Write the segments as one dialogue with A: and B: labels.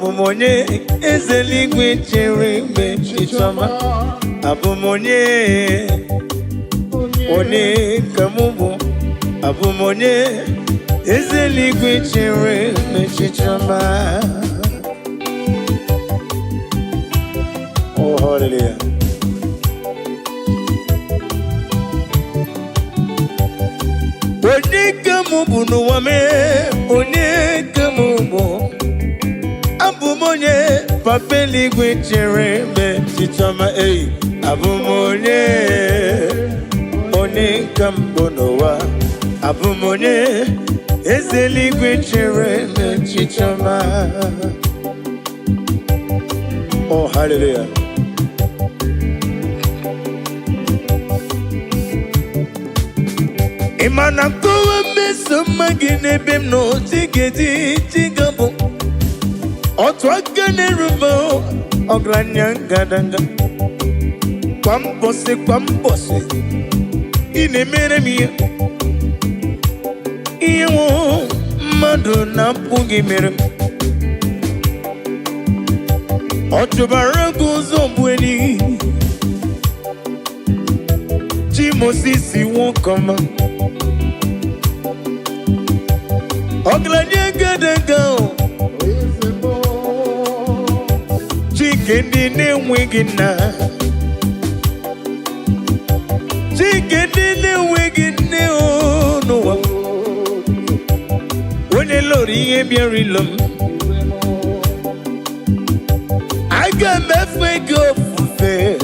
A: Abumonye ezeligwe chere mbe chichoma. Abumonye one kamubu. Abumonye ezeligwe chere mbe chichoma. Oh, hallelujah. One kamubu no wame. One kamubu. Abumonye papeli gwe chere me chichama ei. Abumonye one kambonowa. Abumonye ezeli gwe chere me chichama. Oh, hallelujah. Imana kowa meso magine bim no tigedi tigabo. Otwagane rubo ogranya gadanga. Kwambose ine meremi. Iwo madu na pungi merem. Otubaragu zombweni. Jimosisi won koma. Ogranya gadanga. Chikendi ne wigina. Chikendi ne wigina no. When the Lord ye be rilum. I got my fake up fair.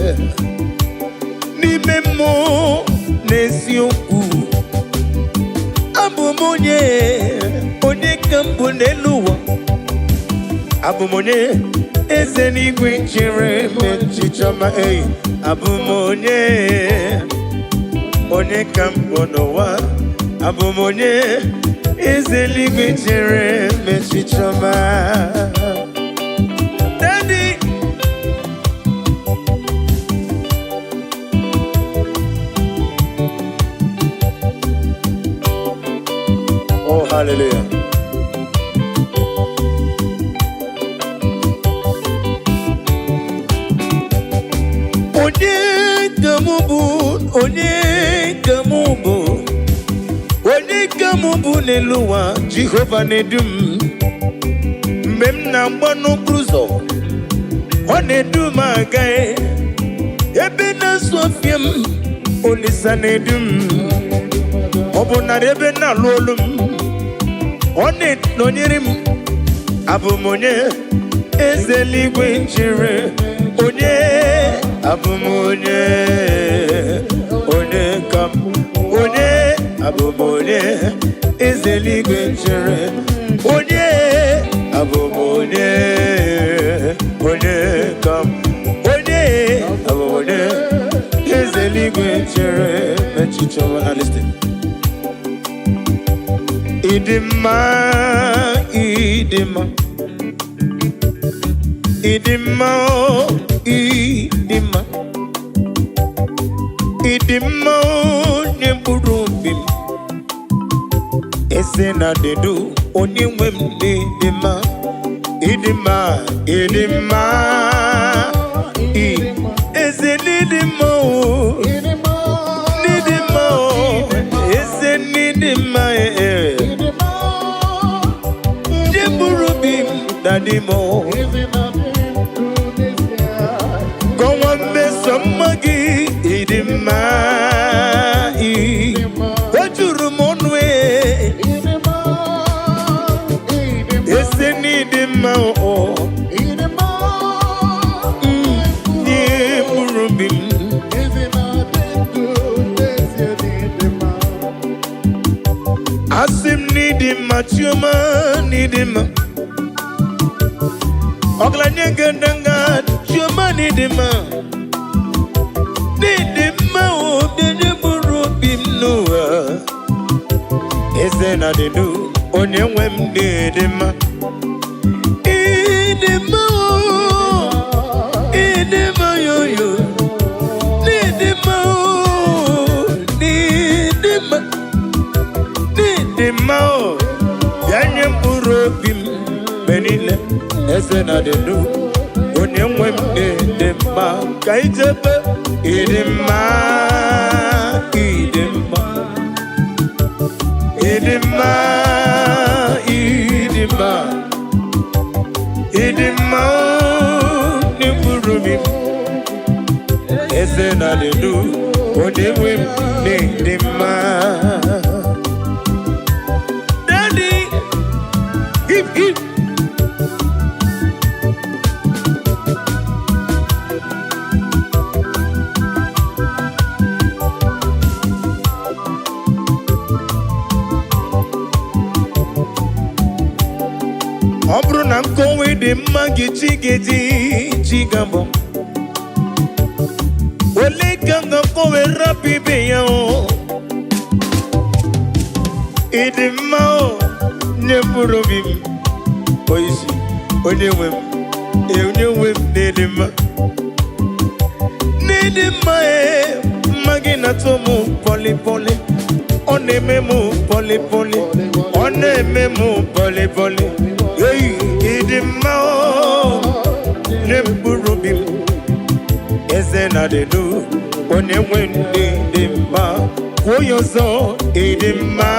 A: Ni memo nesioku. Abumonye one kamboneluwa. Abumonye ezeni gwinchere mechichama ei. Abumonye one kambonowa. Abumonye ezeli gwinchere mechichama. Daddy. Oh, hallelujah. Onye kamubu neluwa Jehovah nedum. Mem na mbano cruzo. Onedum agae. Ebe na sofiem. Olisa nedum. Obuna rebe na lolum. Onet nonyerim. Abumonye ezeligwe nchere. Onye abumonye one kam. Onye abumonye ezeligwe nchere. Onye abumonye one kam. Onye abumonye ezeligwe nchere. Mechichoma na listen. Idima. Idima, nyeburubim. Esena dedu, oniwem idima. Esenidima, esenidima, nyeburubim dadimo. Somagi idima wajurumonwe eseni idima o ye murubim asim nidima chuma nidima oglanya gadanga chuma nidima. Esena dedu onye nwem dedema. Idema yoyo. Nidema o. Yanye mpurobim benile. eze na dị ndụ onye nwe m dị mma ka ijebe ịdị mma ịdị mma ịdị mma ịdị mma ịdị mma n'ikpuru m eze na dị ndụ onye nwe m dị mma. Daddy, give. Ọ bụrụ na nkọwa dị mma gị chigabo ole ka ngakọwe rapụ ibe ya o ịdị mma o nye mkpụrụ obi m oisi onye nwe m n'ịdị mma mma gị na-atụ m pọlịpọlị ọ na-eme m pọlịpọlị ọ na-eme m pọlịpọlị ịdị mma o nye mkpụrụ obi m eze na dị ndụ onye nwe ndị dị mma kwuo ya ọzọ ịdị mma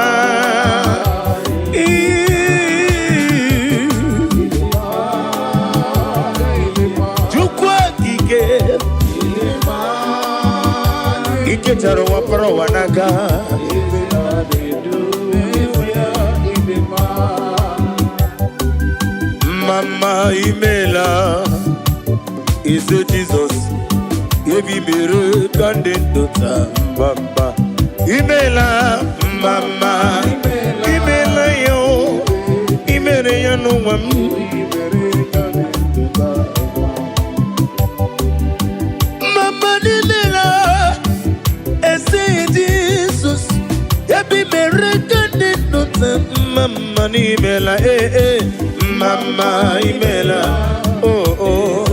A: Chukwu okike ike chara ụwa kpọrọ ụwa n'aka mama imela ise Jizọs ebi mere ka ndị ndụ taa mbamba imela mama imela ya imere ya n'ụwa m mama imela ese Jizọs ebi mere ka ndị ndụ taa mama imela mama imela oh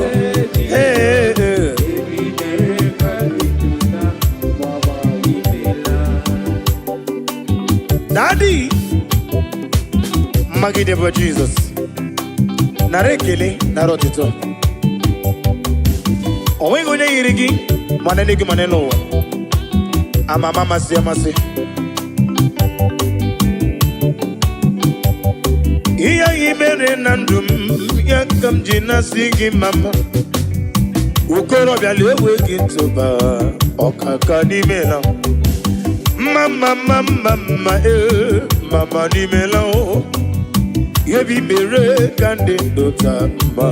A: Daddy magide bụ Jesus nara ekele nara ọtụtụ o nweghị onye yiri gị mana n'ego mana n'ụwa amama amasị ihe anyị mere na ndụ m ya ka m ji na-asị gị mama okorobịa lewe gị ntụba ọkaka n'ime la mama n'ime la yebi mere ka ndị ndụ taa mma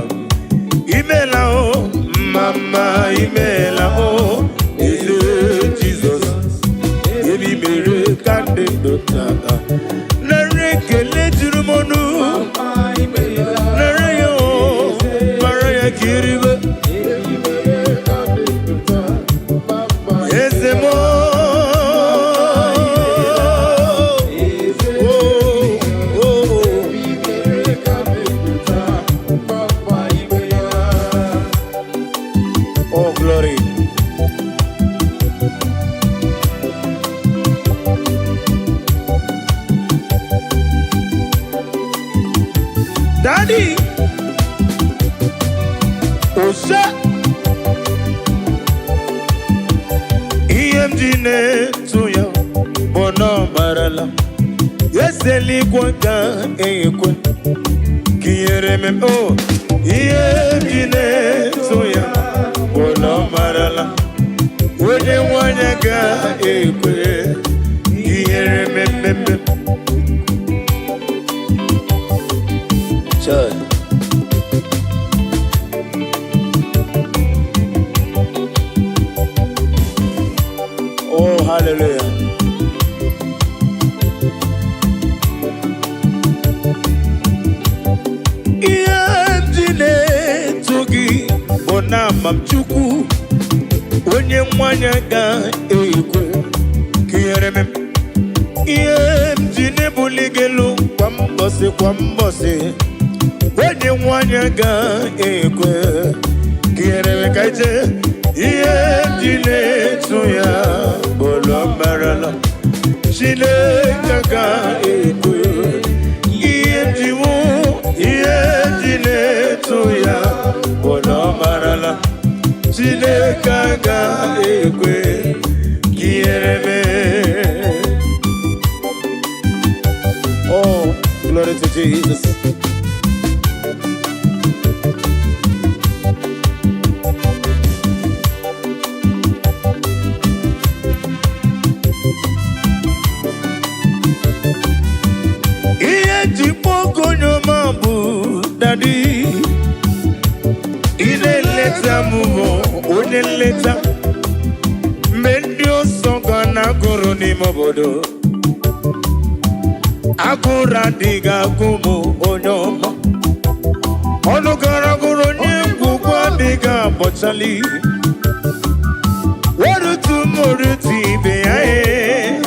A: imela mama imela eze Jizọs yebi mere ka ndị ndụ taa nara ekele juru m ọnụ nara ya mara ya ka iribe eze m oh glory Daddy Osa EMG to ya Bono marala Yeseli kwa ka ekwe Kiyere me oh EMG to ya Bono marala Wede wanya ka ekwe Kiyere me Church oh hallelujah Chukwu onye nwanya ga-ekwe kinyere m ihe m ji n'ebuli gị elu kwa mbọsị onye nwanya ga-ekwe kinyere m ka ije ihe m ji na-etu ya bụlọ marala Chineke ga-ekwe ihe m ji wụ ihe m ji na-etu ga ekwe kiereme. Oh, glory to Jesus. Daddy, ine leta mumo, one leta. Mendio songa na guru ni mobodo. Akura diga kumu onyoma. Onugara guru ni kukwa diga bochali. Waru tu moruti beae.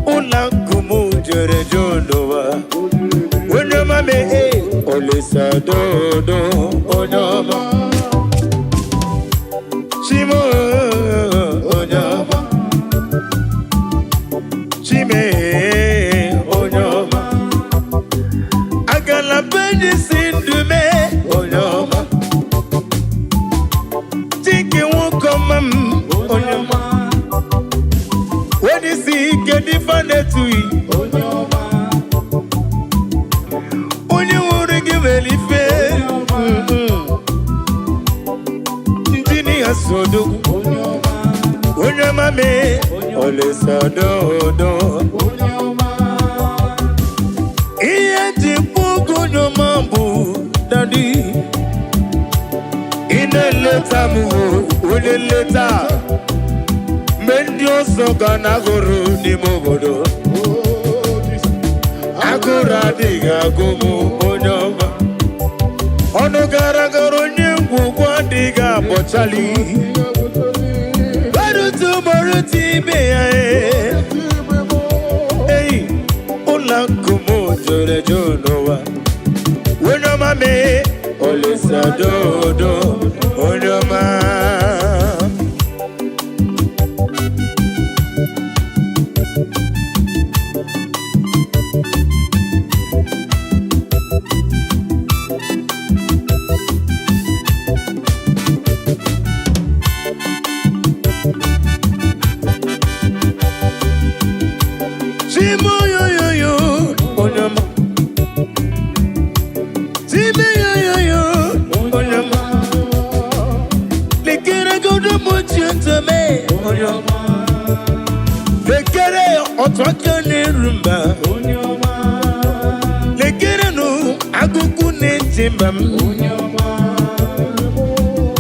A: Ula kumu jere jodowa. Onyoma me olisa dodo onyoma chimo onyoma chime onyoma agala benji sindume onyoma tiki wukomam onyoma when you see get different to you onyoma Sodo onyoma me ole sodo onyoma iye ti pugu onyoma bu daddy ine leta mu ole leta mendio soga na goro ni mobodo agora diga gumu onyoma ono gara goro nyungu kwa diga bochali barutu moruti beya hey ola kumo jore jonowa onyoma me olisa dodo onyoma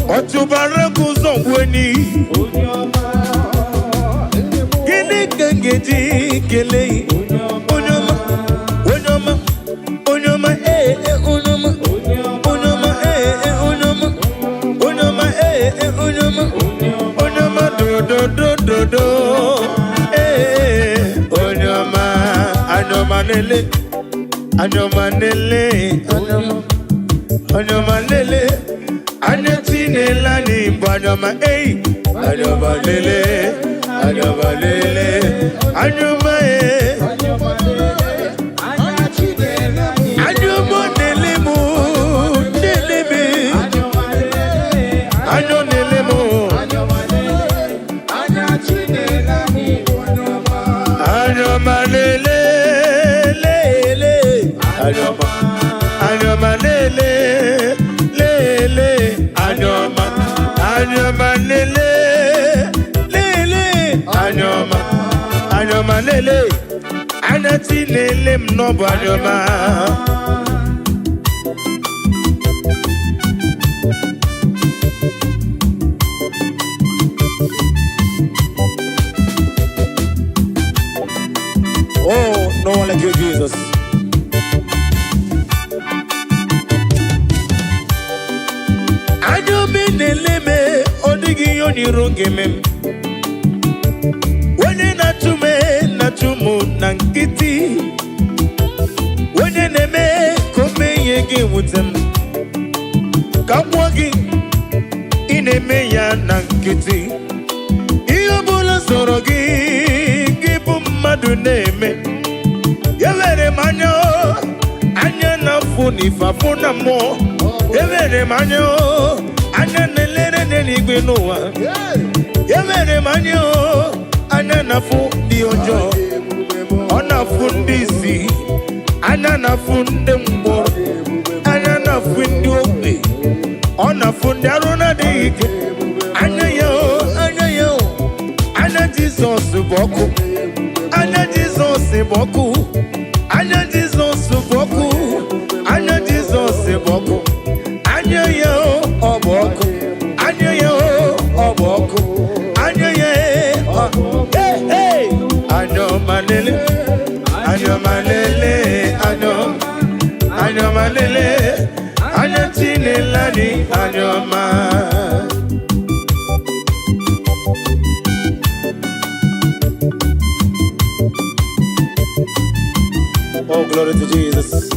A: Otubara kuzongweni Gene kangeji kele Onyoma Onyoma Onyoma Onyoma Onyoma Onyoma Onyoma Onyoma Onyoma do Onyoma Anyoma nele Anyoma nele Anyoma nele Anyatine lani Anyoma Anyoma nele Anyoma nele Anyoma Anyoma nele mu nele me Anyoma nele mu Anyoma nele Anyoma lele lele anyoma lele lele anyoma lele anati lele mnobo anyoma Oh, no one like you, Jesus. Neleme odigi yoni rongeme Wene natumu nankiti Wene neme kome yege wutem Kamwagi ineme ya nankiti Iyo bula sorogi Gibu madu neme Yevere manyo Anya na funi fafuna mo Yevere manyo anya nelere n'eluigwe n'ụwa ya mere m anya anya na-afụ ndị ọjọọ ọ na-afụ ndị isi anya na-afụ ndị mgbọrọ anya na-afụ ndị ogbe ọ na-afụ ndị arụ na-adịghị ike anya ya anya Jizọs bụ ọkụ anya Jizọs bụ ọkụ anya Jizọs bụ ọkụ anya Jizọs bụ ọkụ anya ya ọ bụ ọkụ anya ya ọ bụ ọkụ anya ya anya malele anya malele anya malele anya Chinelani anya ma. Oh, glory to Jesus.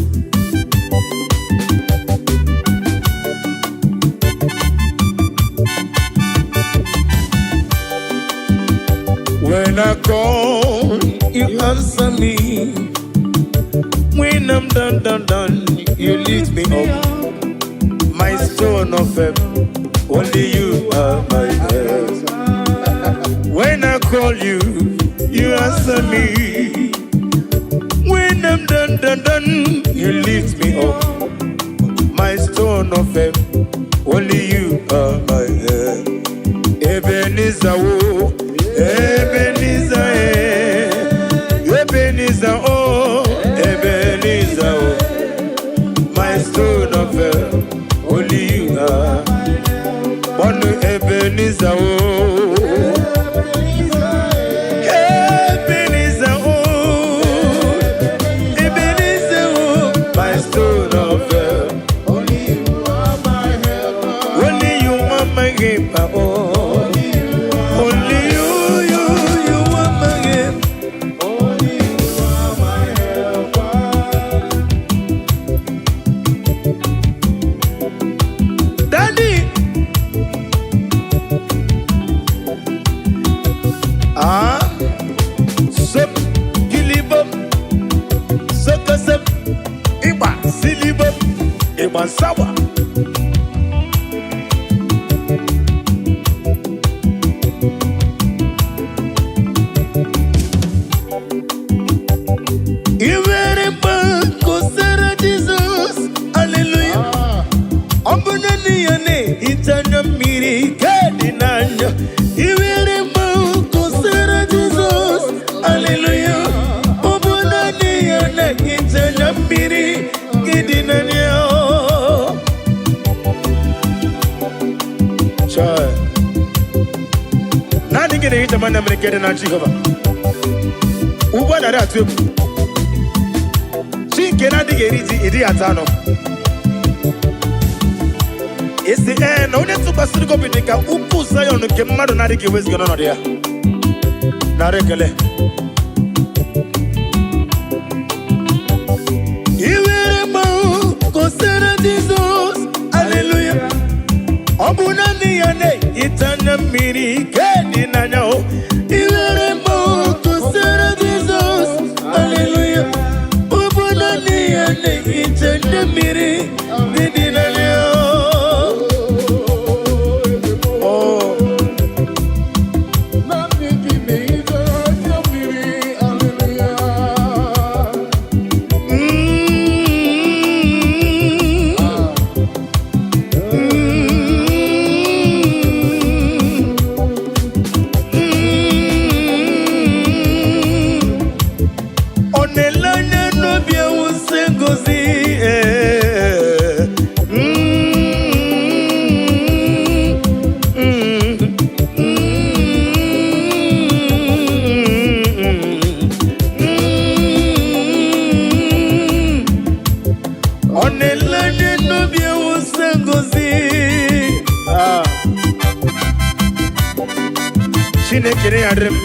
A: When I call, you answer me. When I'm done, you lift me up. My stone of faith, only you are my help. When I call you, you answer me. When I'm done, you lift me up. My stone of faith, only you are my help. Ebenezer, oh, Ebenezer, Ebenezer, oh, Ebenezer, oh. My stone of faith, only you are. One Ebenezer, oh. Sawa Ivere banko sara Jesus hallelujah Ombunani yane itanya miri kadinanya Ivere banko sara Jesus hallelujah Ombunani yane itanya miri kadinanya Nani gine hita mana mrekede na Jehova Uwa na rea tuebu Chinke na digeriti idi atano Isi na une tupa siriko bidika Upu sayo nuke mmadu na digi wezi gano dia Na rekele Iwere mau kosera Jesus Hallelujah Obunani yane itanya miri kedi nanyao Iwere mau kusera Jesus Hallelujah Obunani yane itanya miri kedi nanyao Oh Nani kime itanya miri Hallelujah Chinekere adrem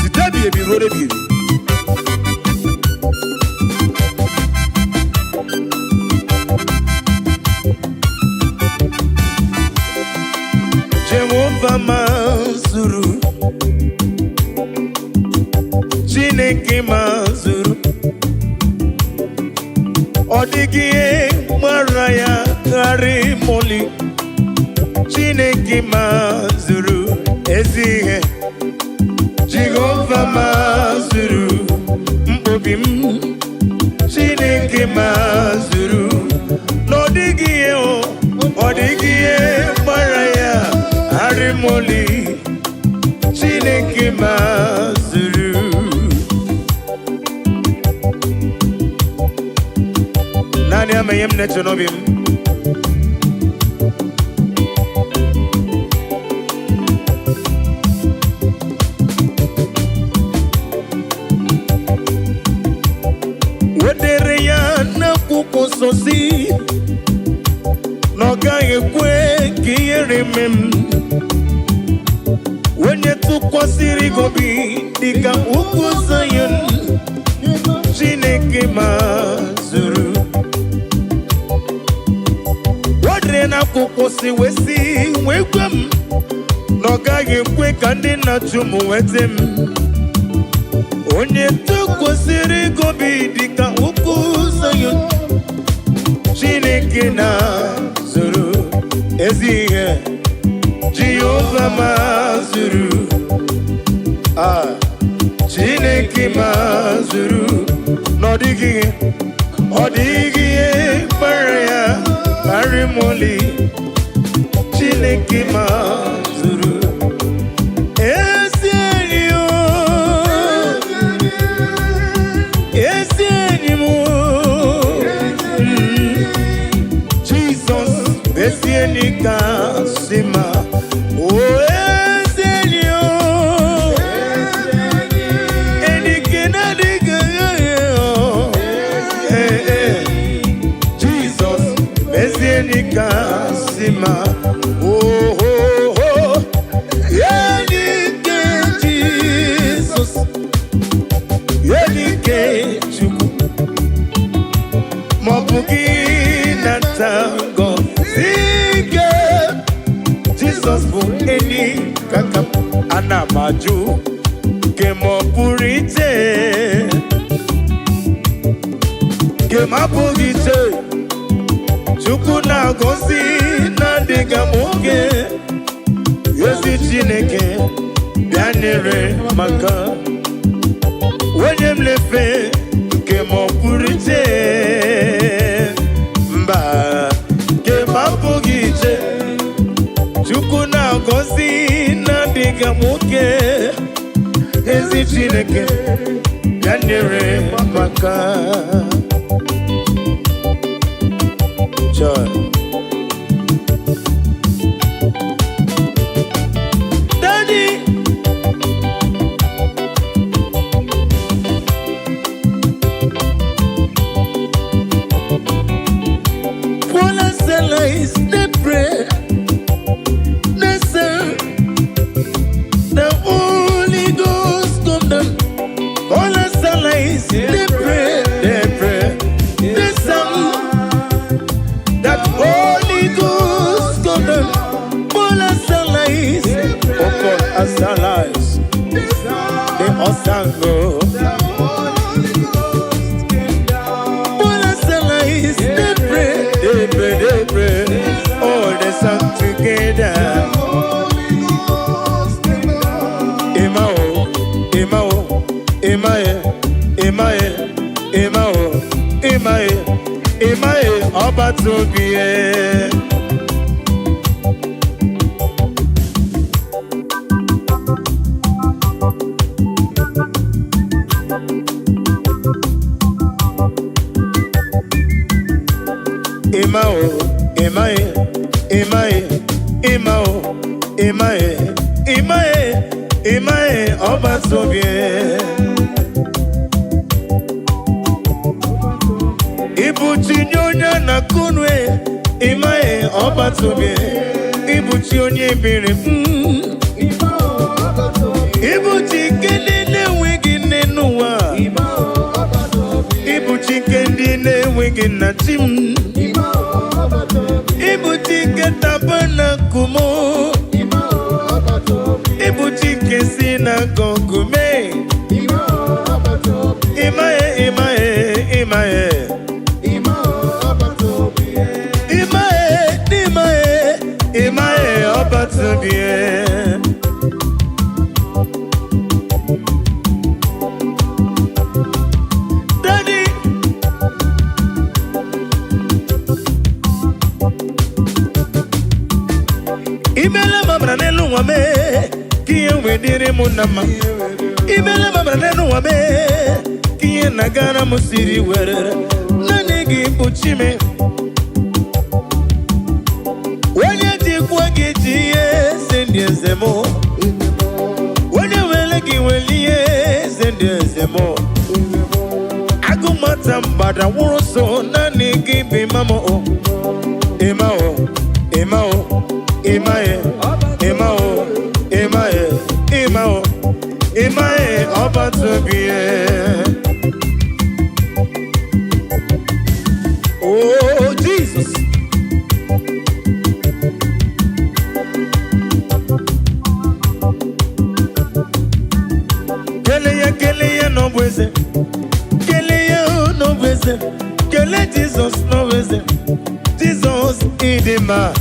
A: Sitabi ebi rode bi Jehova mazuru Chineke mazuru Odigie maraya harimoli Chineke mazuru ezi ihe Jehova mazuru mkpobi m Chineke mazuru n'ọdịghị ihe ọ dịghị ihe gbara ya harimoli Chineke mazuru naanị amaghị m na-eche n'obi m wedere ya n'akwụkwọ nsọ si na ọ gaghị ekwe ka ihere eme m onye tụkwasịrị gị obi dịka ugwu Zion Chineke mazuru wedere n'akwụkwọ si wee gwa m na ọ gaghị ekwe ka ndị na-achụ m nweta m onye tụkwasịrị gị obi dịka ugwu Zion Chineke na-zuru ezi ihe Jehova mazuru Chineke mazuru n'ọdịghị ihe gbara ya harimoli Chineke mazuru ezi enyi m Jesus ezi enyi kasị mma Kasima oh oh oh Yenike Jesus Yenike Chukwu Mobugi Natango Sige Jesus bu eni kakam Anamaju Kemopurite Kemapurite Chukwu na-agọzi na-adịga nwoke ezi Chineke bịa nyere maka onye mlefe nke ma ọ pụrụ iche mba nke ma apụghị iche Chukwu na-agọzi na-adịga nwoke ezi Chineke bịa nyere maka Daddy, Paul and Silas, they pray, they say, the Holy Ghost come down. Paul and Silas, they pray, they sang. That Holy Ghost come down, Paul and Silas, Paul and Silas, they all sang. Paul and Silas, they pray, all they sang together. Emao, Emao, Emae, Emae, Emao, Emae. Imae ọba tóbi ẹ. Imao, Imae, Imae, Imao, Imae, Imae, Imae ọba tóbi ẹ. Ibuchi nyonya na kunwe Imae ọba tóbi Ibuchi onye bere Ibuchi kendi na-enweghị nne n'ụwa Ibuchi kendi na-enweghị nna chi m Ibuchi ketaba na kumo Ibuchi kesi na gogume Imae, Imae, Imae Imae bien. Daddy, imela mamra nelu wame, kiye wedire munama. Imela mamra nelu wame, kiye nagana musiri were. Nanigi buchime. Zemo, when you will like you will yes, and there's Zemo. I go matam, but I won't so none give me mamma. Emao, Emao, Emae, Emao, Emae, Emao, Emae, about to be. Oh, Jesus. Kele Jesus no beze, Jesus idema.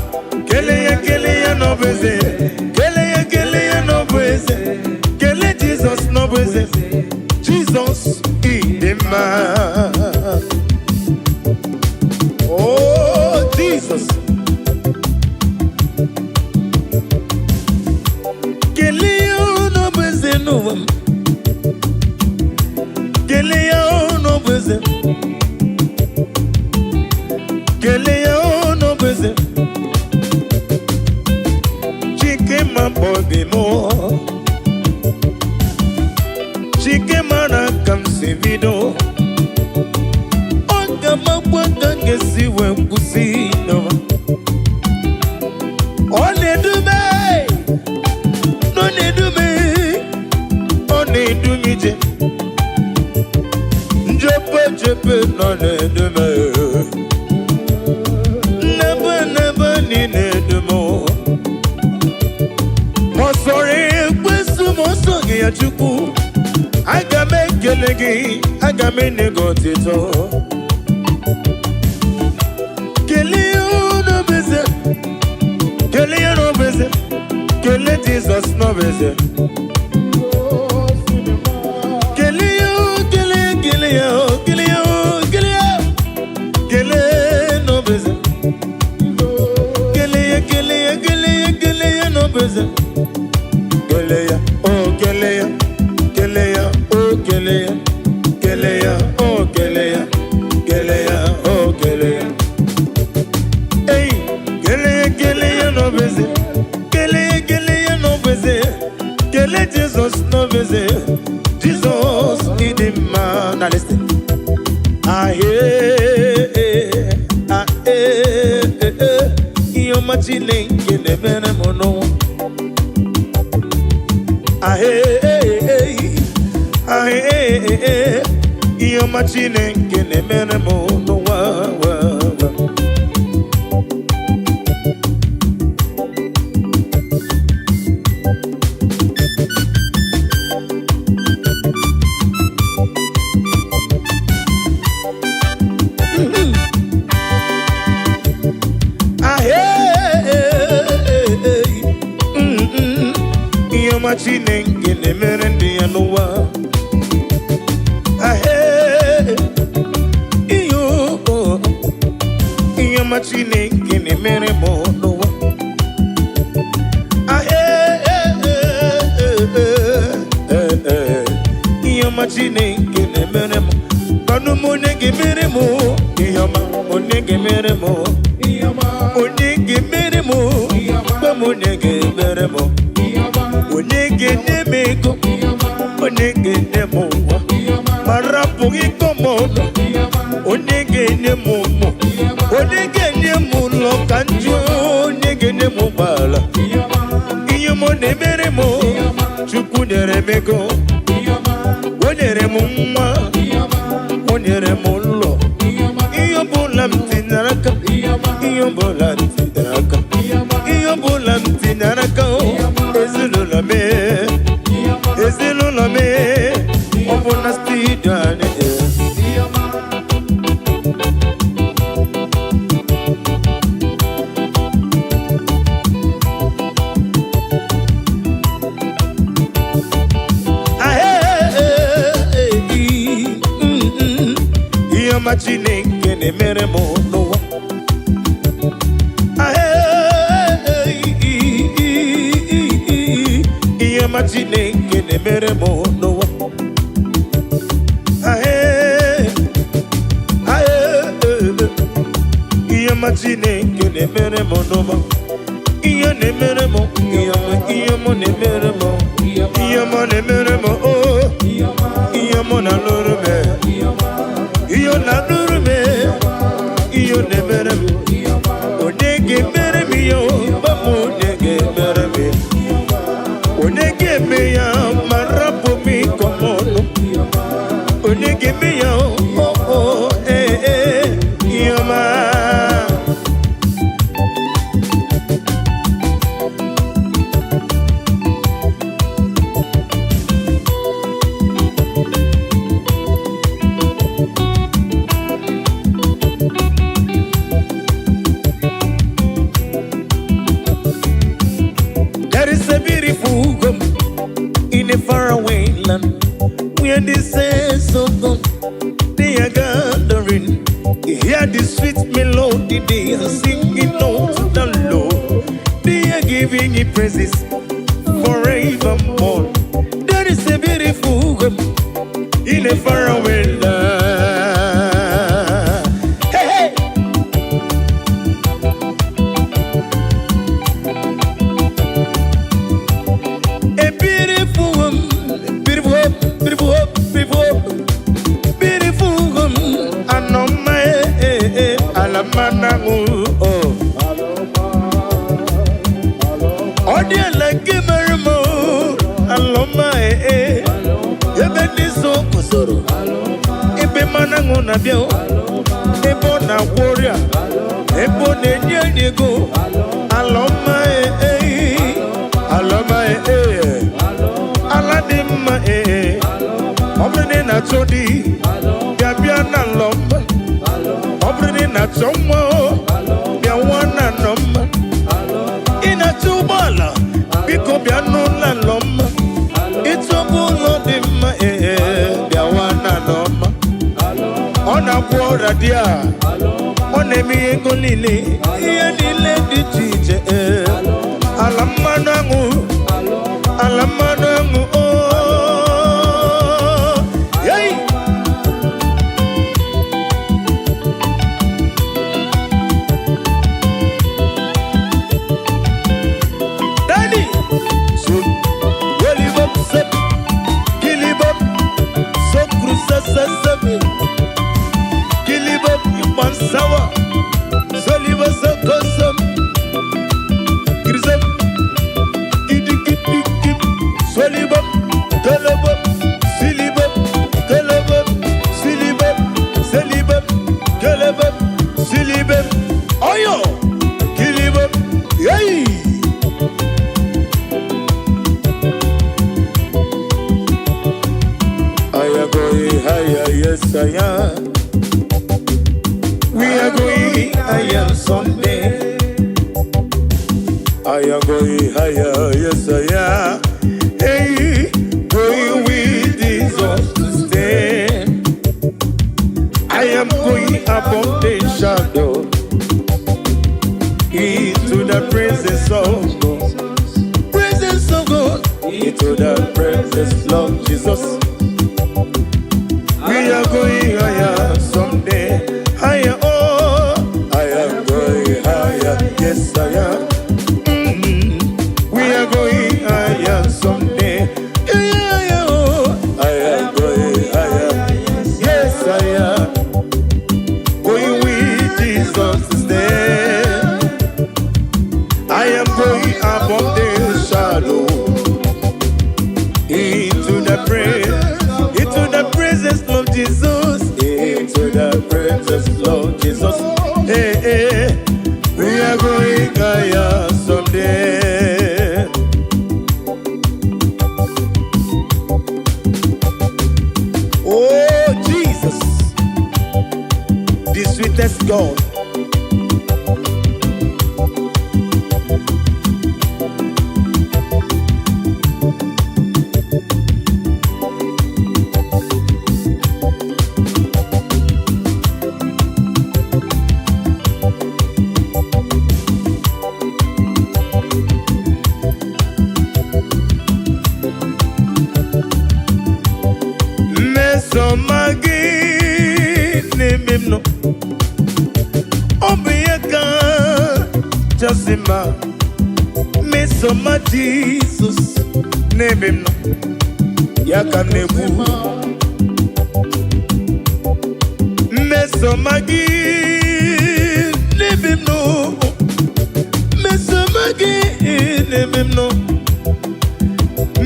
A: Kele no beze, kele no beze, kele Jesus no beze, Jesus idema. Oh Jesus, kele no beze no, kele no beze. Kelea no beze, chike ma bobi mo, chike mana kam sevido, onga ma kwanga ngesi wembusi no. One do me, no ne do me, one do mi je, jepe no ne do me. Chuku, I can make a leggy, I can make a gotito. Kelly no visit, Kelly no visit, Kelly Jesus no visit. Kelly, Kelly no visit. Kelly no visit. Kelea, oh Kelea, Kelea, oh Kelea, Kelea, oh Kelea, Kelea, oh Kelea. Hey, Kelea no beze, Kelea no beze, Kelea Jesus no beze, Jesus in the man. Now listen. Ah you're machine in the man mono. Iyo machine kene mene mo no wa. Iyo machine kene mene ndiya no wa. Machine kini mere mono iyo machine kini mere mo kanu monege mere mo iyoma monege mere mo iyoma monege mere mo ba monege mere mo monege nemeko monege nemo marapo ikomono monege nemo onege nemu lokanjo onege nemu bala iyomo nemere mo chuku nere mego onere mu mwa onere mu lo iyobola mtinaraka iyobola mtinaraka iyobola mtinaraka ezilulame obona stidane. Chineke na-emere m n'ụwa. Ihe ọma Chineke na-emere m n'ụwa. Ihe na-emere m, ihe ọma na-emere m, ihe ọma na-emere m, ihe ọma na-alụrụ m, ihe na-alụrụ m, ihe na-emere m. Onye ga-emere m ya, bapụ onye ga-emere m ya. Onye ga-eme ya ma rapụ m ịkọm ọnụ. Onye ga-eme ya, ihe ọma. In a faraway land, where the saints of God, they are gathering. You hear the sweet melody, they are singing unto the Lord. They are giving Him praises forevermore. There is a beautiful God in a faraway land. Hey, hey! A beautiful woman. We are going higher someday. I am going higher, yes I am. Hey, going with Jesus to stand. I am going above the shadow into the presence of God. Presence of God, into the presence of Jesus. We are going higher someday. Higher, oh, I am going higher, yes I am. We are going higher someday. Yeah, oh, I am going higher, yes I am. Going with Jesus to stand. I am going above the shadow into the presence of Jesus, into the presence of Jesus. Hey, hey, we are going higher someday. Oh Jesus, the sweetest God. kachasima mesoma Jesus nebim no yaka nebu mesoma gi nebim no mesoma gi nebim no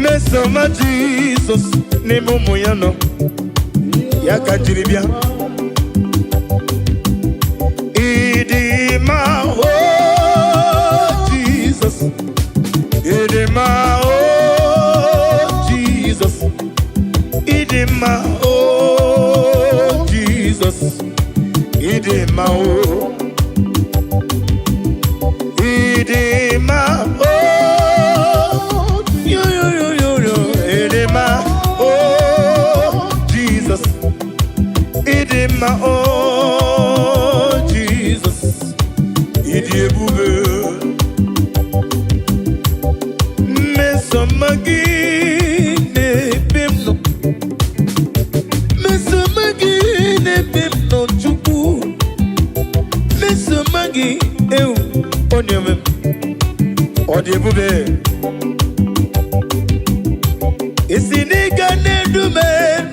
A: mesoma Jesus nemumu yano yaka jiribia idima oh Jesus idima oh Jesus idima oh Jesus idima oh idima oh yo idima oh Jesus idima oh Jesus idibube mesomagi nebimno mesomagi nebimno chuku mesomagi eu onyeme odibube isiniga nedume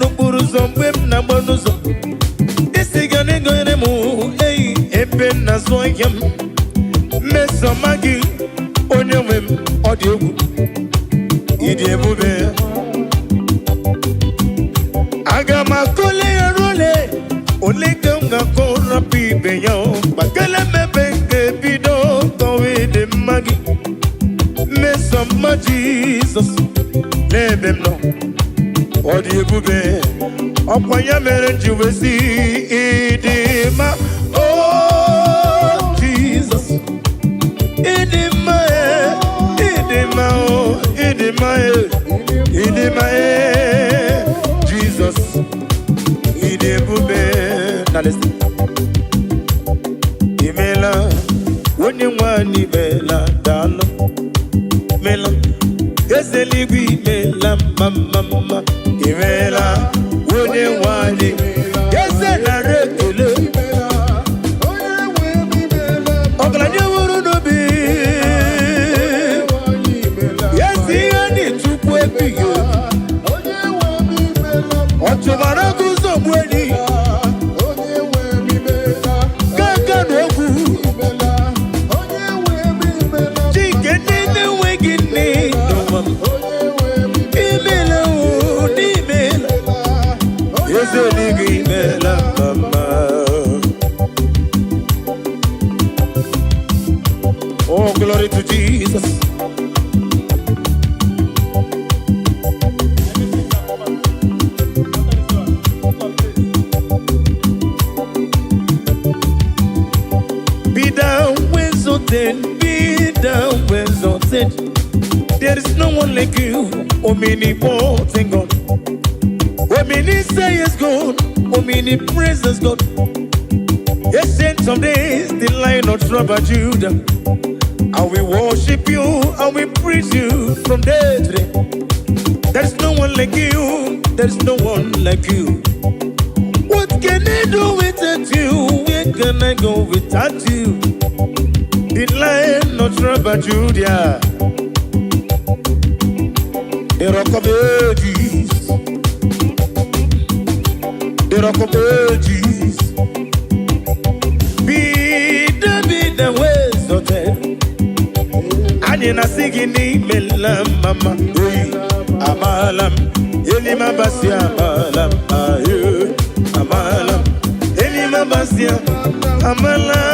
A: nukuru zombwe na bonuzo isigane goyene mu ei ebe na zoyem mesomagi onyeme odiogu idibube agama kole role oleganga kora pibeyo bakala mebenge bido kowe de magi mesoma Jesus lebem no odibube okwanya mere njiwesi idima oh Jesus idima idima oh idima idima Jesus idibube na listen imela wonye nwani bela dalo mela ezeligwi mela mama imela wonye nwani ezena rekele oglanye wuru nobi yesi ani tupu ebiyo otubara kuzo mweni kaka nogu chike nene wegini imela unimela yezeligi imela mama. Oh, glory to Jesus. Be down when exalted. There is no one like you, omnipotent God. Omni say is God, omni praise God. Ancient of days, the Lion of tribe of Judah. I will worship you, I will praise you from day to day. There's no one like you, there's no one like you. What can I do without you? Where can I go without you? The Lion of tribe of Judah, the Rock of Ages, the Rock of Ages. Be the ways of them. Anina sigini mela mama, amalam, elima basia amalam, amalam, elima basia amalam.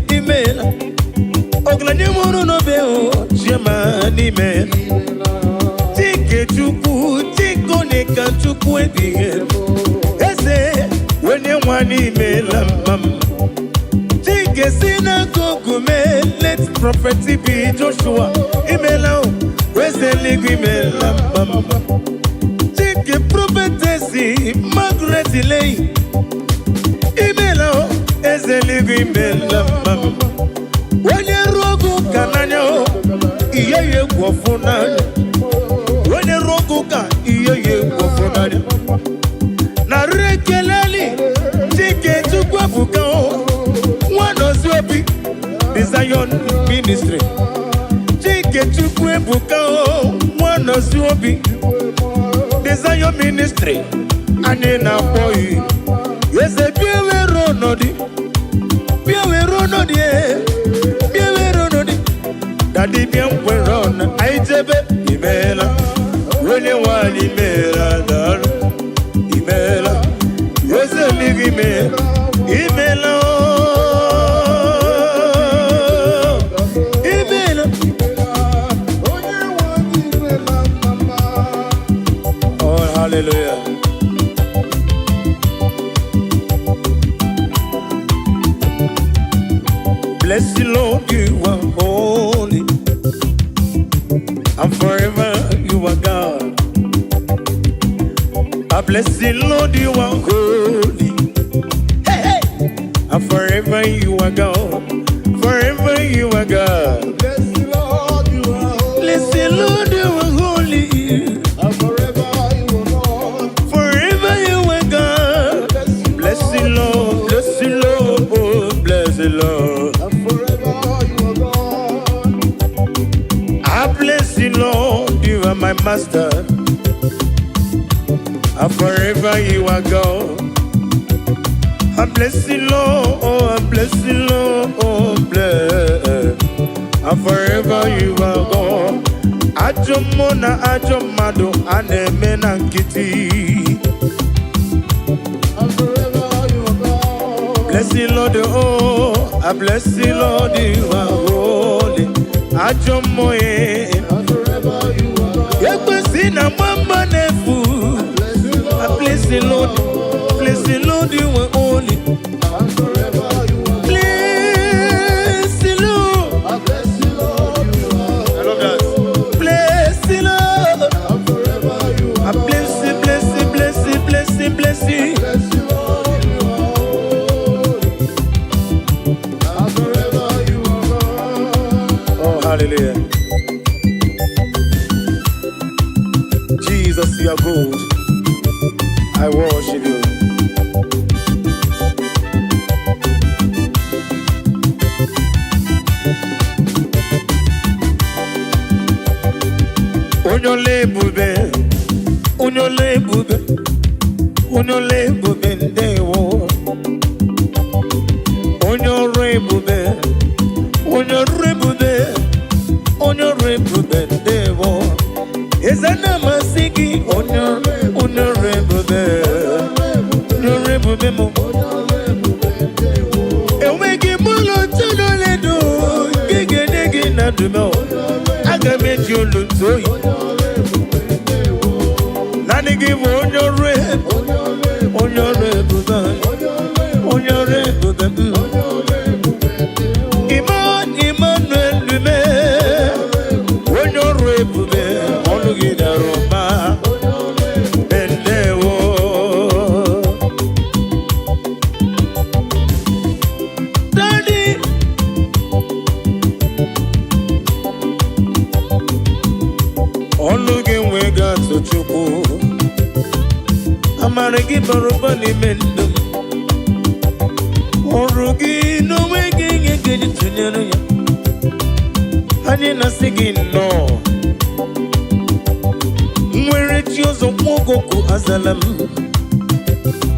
A: Imela oglanye muru no beo chema nimela tike chuku tiko dịka Chukwu ebighị ebi. Eze onye nwanyị imela mma. Chike si na kogume let prophet be Joshua imela o. Eze eluigwe imela mma. Chike prophetesi Margaret Lei imela o. Eze eluigwe imela mma. Onye rogu kananya o. Iye egwu ọfụ n'anya. Onye rogu ka iye egwu ọfụ n'anya. Na rekeleli Chike Chukwu ebuka o. Nwanọzi obi the Zion ministry. Chike Chukwu ebuka o. Nwanọzi obi the Zion ministry. Anyị na-akpọ yi. Eze bịa were ọnọdụ. Bịa were ọnọdụ bịa were ọnọdụ. Daddy bịa were ọnọdụ. Anyị jebe imela. Onye nwanyị imela dara. Imela. Eze eluigwe imela. Imela o. Imela. Oh, hallelujah. Bless you, Lord, you are holy, and forever you are God. I bless you, Lord, you are holy, hey, hey. And forever you are God. Forever you are God.
B: Bless the Lord, you are holy.
A: Bless you, Lord, you are holy,
B: And forever you are God.
A: forever you are God. Bless you, Lord, bless you, Lord, oh, bless you, Lord.
B: And forever you are God.
A: I bless you, Lord, you are my master. And forever you are God. I bless you, Lord, oh, I bless you, Lord, oh, bless. And forever you are God. Ajomona, Ajomado, Anemena Kitty.
B: And forever you are God.
A: Bless you, Lord, oh, I bless you, Lord, you are holy. Ajomoye.
B: And forever you are God.
A: Yekwesina mama nefu. I bless you, Lord. Bless you, Lord, you are holy.
B: And forever you are God.
A: Bless you, Lord.
B: I bless you, Lord, you are
A: I love that. Bless you, Lord.
B: And forever you
A: I
B: are God.
A: bless you, bless you, bless you, bless you, bless you.
B: Bless you, Lord, you are holy. And forever you are God.
A: Oh, hallelujah. Jesus, you are good. I worship you. Unyole bube, unyole bube, unyole bube ndewo. Unyore bube, unyore bube, unyore bube ndewo. Ezana masigi, unyore bube, unyore bube mo. Ewegi mulo tunole do, gege negi na dumo. Agameji olutoyi. Nani give on your rib, Emmanuel Lume, on your rib, on the Roma, Bendewo. Daddy, on looking we got to Chuku. Amaragi barubani mendum Orugi no making a good tunnel. Honey, nothing no. Where it use of Mogoku Azalam.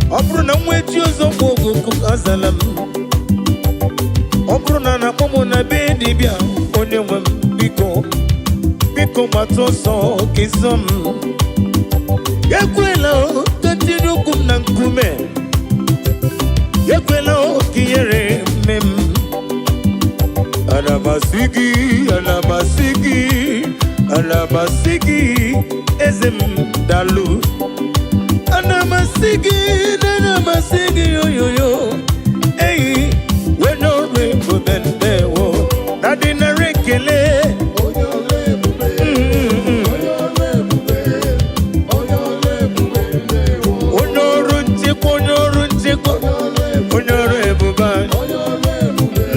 A: Obruna, where use of Mogoku Azalam. Obruna, Pomona Bedibia, only one Pico Matoso, Kisum. Yakwela, continue Kunankume. Yakwela, Kiere, Mem. Alamasigi, Alamasigi, Alamasigi, Ezem Dalu. masigi, nana masigi, yo yo yo. Hey, when no rainbow bende wo, nadina rekele.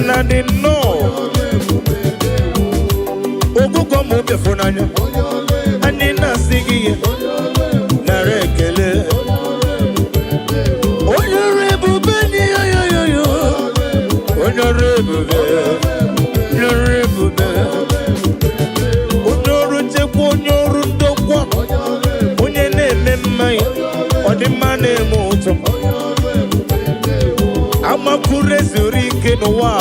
A: Nadino, ogu komu befunanya, anina sigi, narekele. Onyorebu beni yo yo yo yo, onyorebu be, onyorebu be. Onyorunche kwa onyorundo kwa, onyene memai, odimane muto. Ama kure zuri kenwa,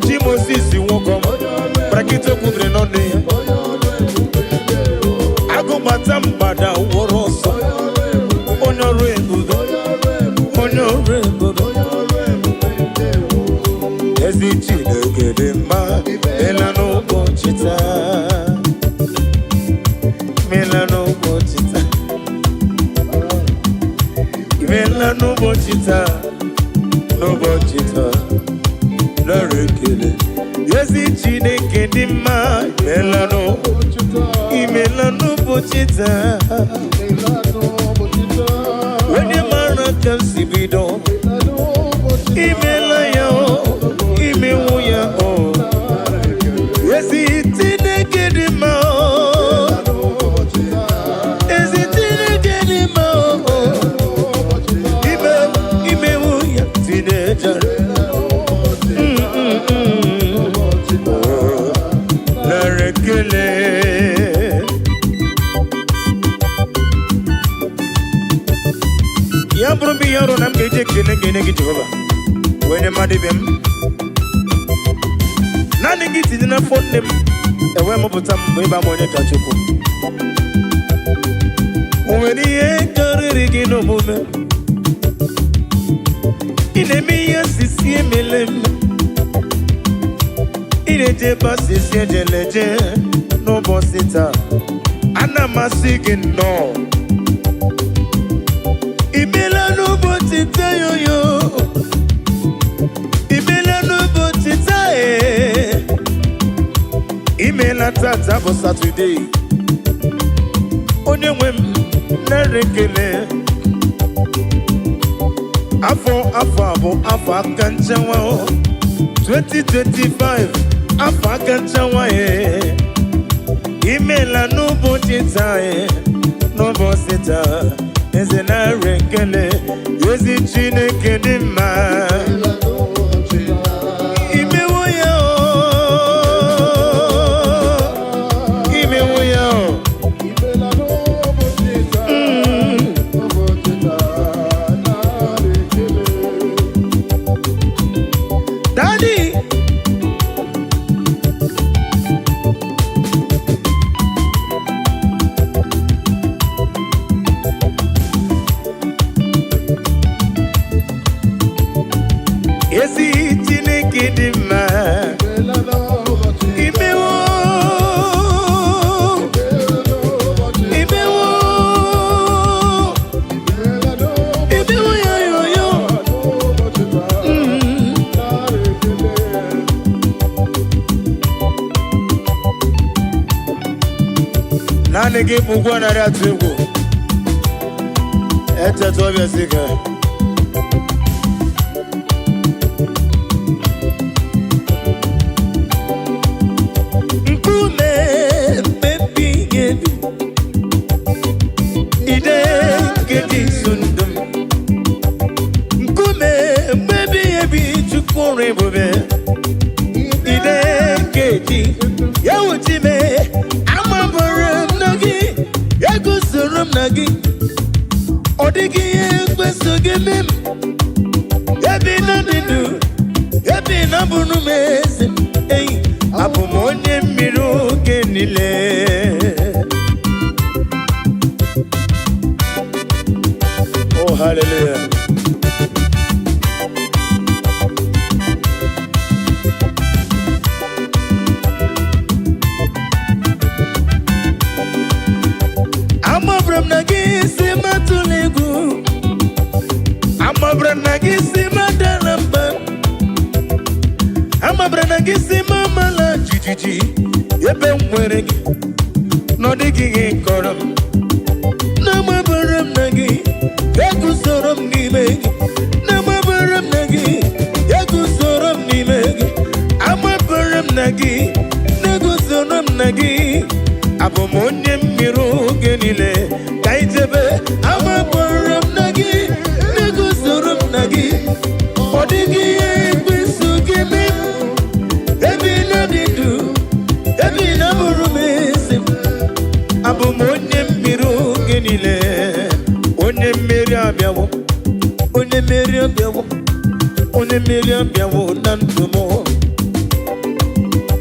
A: chimo sisi woko, prakito kudre nonde. Ago matambada woroso, onyorebu, onyorebu. Ezi chile kedema, melano bochita, melano bochita, melano bochita. No bochita, no rekele. Yesi chine kedima, melano, imelano bochita. When your man comes to be done, imelaya, imemuya oh. Yesi chine kedima, yesi chine kedima oh. Ya brumbi yaro nam geje kene Jehova. Wene madibem. Nani giti dina fonnem. Ewe mobutam weba monye kachuku. Uweni ye kariri no mume. Inemi ya sisi emelem. Ineje basisi ejeleje. No bosita. Ana masigi no. Imela no botita yo yo. Imela no botita eh. Imela tata bo Saturday. Onye wem na rekele. Afo akanchawa 2025 afo akanchawa eh. Imela no botita eh. No botita. Eze na rekele, yezi chine kedima. Imewoya o, imewoya o. Daddy. Yesi chine kedima. Imewo, imewo, imewo yo yo yo. Nani ge mugwa na ratugo. Ete to biasika. Odigi ekweso gemem. Ebi na didu, ebi na bunu mezi. Hey, abu monye miru genile. Oh hallelujah. I'm from Nagi, Simatulegu. gisi madalamba Amabrana gisi mama la jijiji Yebe mwere gi Nodi gi koram Nama baram nagi Yaku soram ni megi Nama baram nagi Yaku soram ni megi Ama baram nagi Nagu soram nagi Abo monye miru genile Kaitebe Ama baram nagi Nagu soram nagi Odigi ekwisu gimi Ebi na didu Ebi na murumesim Abo monye miru genile Onye meri abiawo Onye meri abiawo Onye meri abiawo nantumo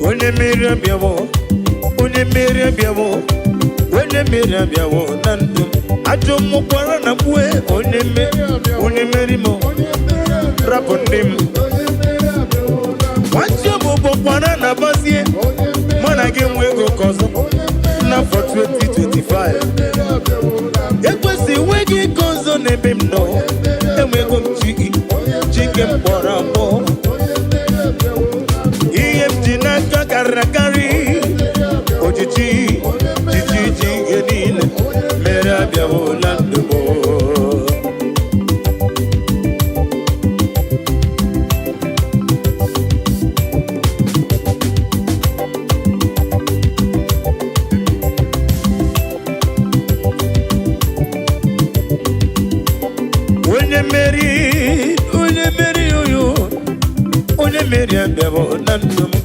A: Onye meri abiawo Onye meri abiawo Onye meri abiawo nantum Ajo mukwara na kwe Onye meri mo Rapundim Wacho mukwara na basie Mana gemwe go kozo Na for 2025 Ekwesi wegi kozo nebim no Emwe go mchiki Chike mpora mo Iye mjina kakarakari Ojichi Chichi genile Mera biawo landumo Onye meri oyo Onye meri abiawo nandumo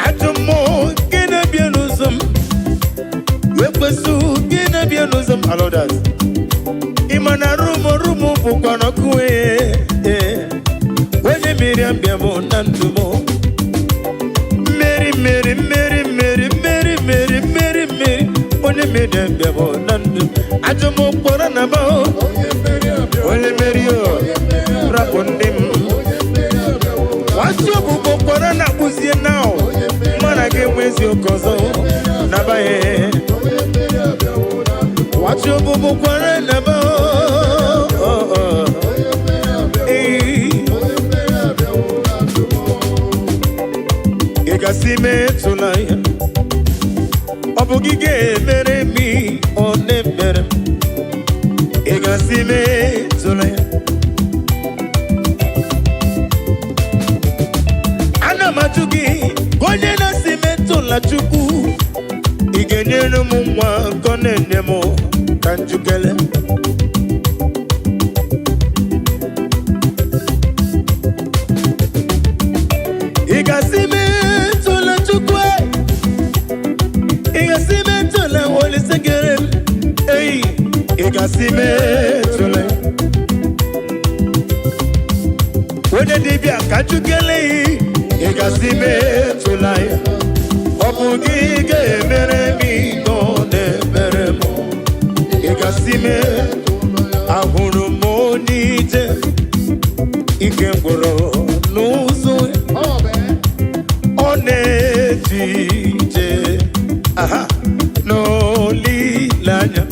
A: Atomo Gena bianuzum Wekwesu Gena bianuzum Alodas Imana rumo Bukwana kue Onye meri abiawo nandumo Meri Onye meri abiawo nandumo Atomo kora na bao Onye meri o Rapundim Wasio bubo kora na kuzie nao Mana gemwezi okozo Nabaye Wasio bubo kora na bao Igasime tulaya Obugige mere mi One mere Igasime tulaya Matugi Gonye na simento la chuku Igenye no mumwa Kone nemo Kanjukele Igasimento la chukwe Igasimento la wole segere Hey Igasimento la Wone dibia kanjukele Igasime tulaya Obugige mere mi None mere mo Igasime Ahuru mo nije Ike ngoro Nuzo One jije Aha No li lanya